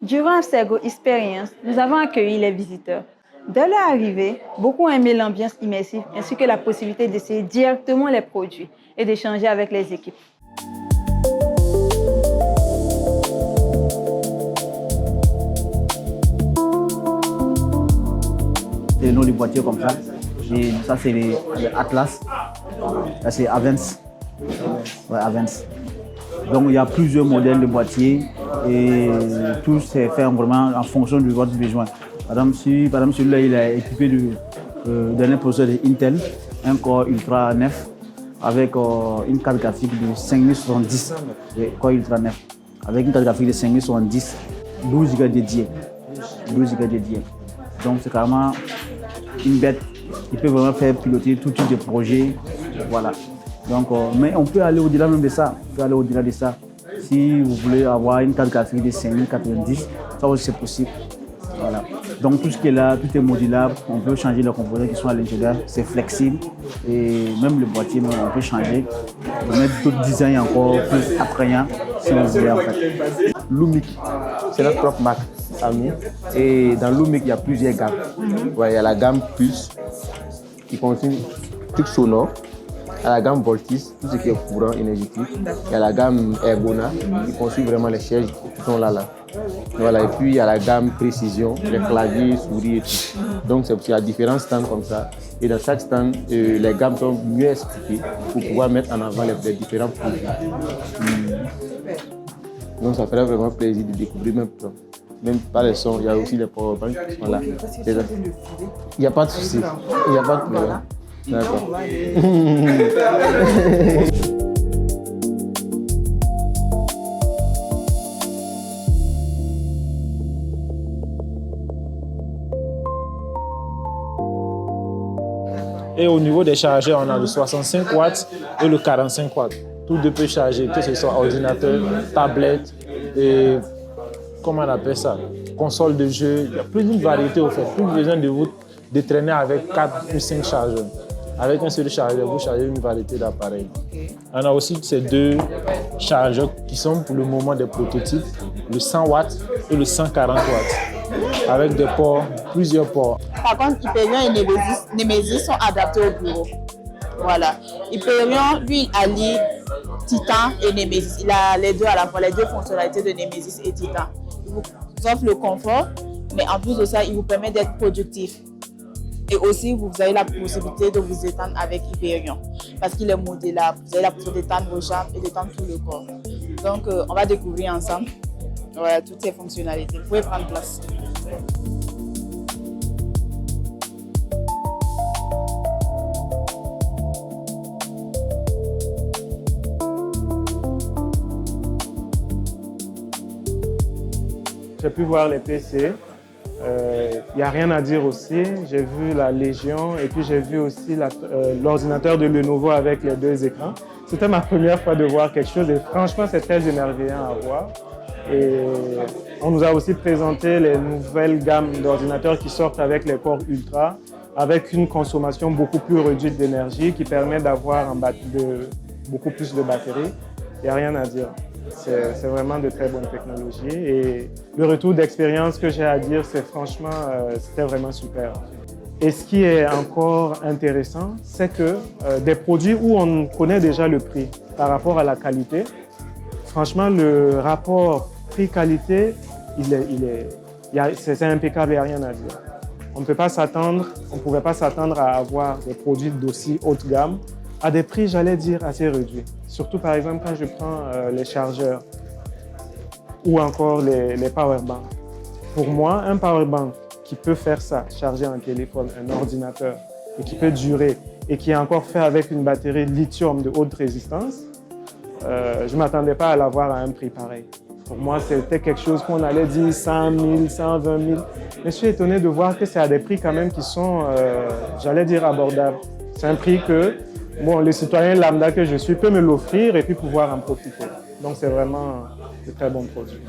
Durant Sergo Experience, nous avons accueilli les visiteurs. Dès leur arrivée, beaucoup ont aimé l'ambiance immersive ainsi que la possibilité d'essayer directement les produits et d'échanger avec les équipes. Des noms de boîtiers comme ça. Et ça, c'est les Atlas. Ça, c'est Avens. Ouais, Avens. Donc, il y a plusieurs modèles de boîtiers et tout c'est fait vraiment en fonction de votre besoin. Par exemple, celui-là, il est équipé du dernier processeur de Intel, un Core Ultra 9 avec une carte graphique de 5070, Core Ultra 9, avec une carte graphique de 5070, 12 Go dédiés. 12 Go dédiés. Donc, c'est carrément une bête qui peut vraiment faire piloter tout type de projet. Voilà. Donc, mais on peut aller au-delà même de ça. On peut aller au-delà de ça. Si vous voulez avoir une carte graphique de 5090, ça aussi c'est possible. Voilà. Donc tout ce qui est là, tout est modulable. On peut changer les composants qui sont à l'intérieur. C'est flexible. Et même le boîtier, on peut changer. On peut mettre d'autres designs encore plus attrayants si vous voulez en fait. Lumik, c'est notre propre marque, Ami. Et dans Lumik, il y a plusieurs gammes. Ouais, il y a la gamme Pulse qui contient trucs sonores. Il y a la gamme Voltis, tout ce qui est courant énergétique. Il y a la gamme Ergona qui conçoit vraiment les sièges qui sont là. Voilà. Et puis il y a la gamme Précision, les claviers, souris et tout. Donc il y a différents stands comme ça. Et dans chaque stand, les gammes sont mieux expliquées pour pouvoir mettre en avant les différents produits. Donc ça ferait vraiment plaisir de découvrir même par les sons. Il y a aussi les powerbanks qui sont là. Il n'y a pas de souci, il n'y a pas de problème. D'accord. Et au niveau des chargeurs, on a le 65 watts et le 45 watts. Tous deux peuvent charger, que ce soit ordinateur, tablette et comment on appelle ça, console de jeu. Il y a plus d'une variété au fait. Plus besoin de vous détraîner avec 4 ou 5 chargeurs. Avec un seul chargeur, vous chargez une variété d'appareils. On a aussi ces deux chargeurs qui sont pour le moment des prototypes, le 100 watts et le 140 watts, avec des ports, plusieurs ports. Par contre, Hyperion et Nemesis sont adaptés au bureau. Voilà. Hyperion, lui, il allie Titan et Nemesis. Il a les deux à la fois, les deux fonctionnalités de Nemesis et Titan. Il vous offre le confort, mais en plus de ça, il vous permet d'être productif. Et aussi, vous avez la possibilité de vous étendre avec Hyperion. Parce qu'il est modélable. Vous avez la possibilité d'étendre vos jambes et d'étendre tout le corps. Donc, on va découvrir ensemble voilà, toutes ces fonctionnalités. Vous pouvez prendre place. J'ai pu voir les PC. Il n'y a rien à dire aussi. J'ai vu la Légion et puis j'ai vu aussi l'ordinateur de Lenovo avec les deux écrans. C'était ma première fois de voir quelque chose et franchement, c'est très émerveillant à voir. Et on nous a aussi présenté les nouvelles gammes d'ordinateurs qui sortent avec les Core Ultra, avec une consommation beaucoup plus réduite d'énergie qui permet d'avoir beaucoup plus de batterie. Il n'y a rien à dire. C'est vraiment de très bonnes technologies et le retour d'expérience que j'ai à dire, c'est franchement, c'était vraiment super. Et ce qui est encore intéressant, c'est que des produits où on connaît déjà le prix par rapport à la qualité, franchement, le rapport prix-qualité, c'est impeccable, il n'y a rien à dire. On ne pouvait pas s'attendre à avoir des produits d'aussi haute gamme à des prix, j'allais dire, assez réduits. Surtout, par exemple, quand je prends les chargeurs ou encore les powerbanks. Pour moi, un powerbank qui peut faire ça, charger un téléphone, un ordinateur, et qui peut durer, et qui est encore fait avec une batterie lithium de haute résistance, je ne m'attendais pas à l'avoir à un prix pareil. Pour moi, c'était quelque chose qu'on allait dire 100 000, 120 000. Mais je suis étonné de voir que c'est à des prix quand même qui sont, j'allais dire, abordables. C'est un prix que bon, le citoyen lambda que je suis peut me l'offrir et puis pouvoir en profiter. Donc, c'est vraiment de très bons produits.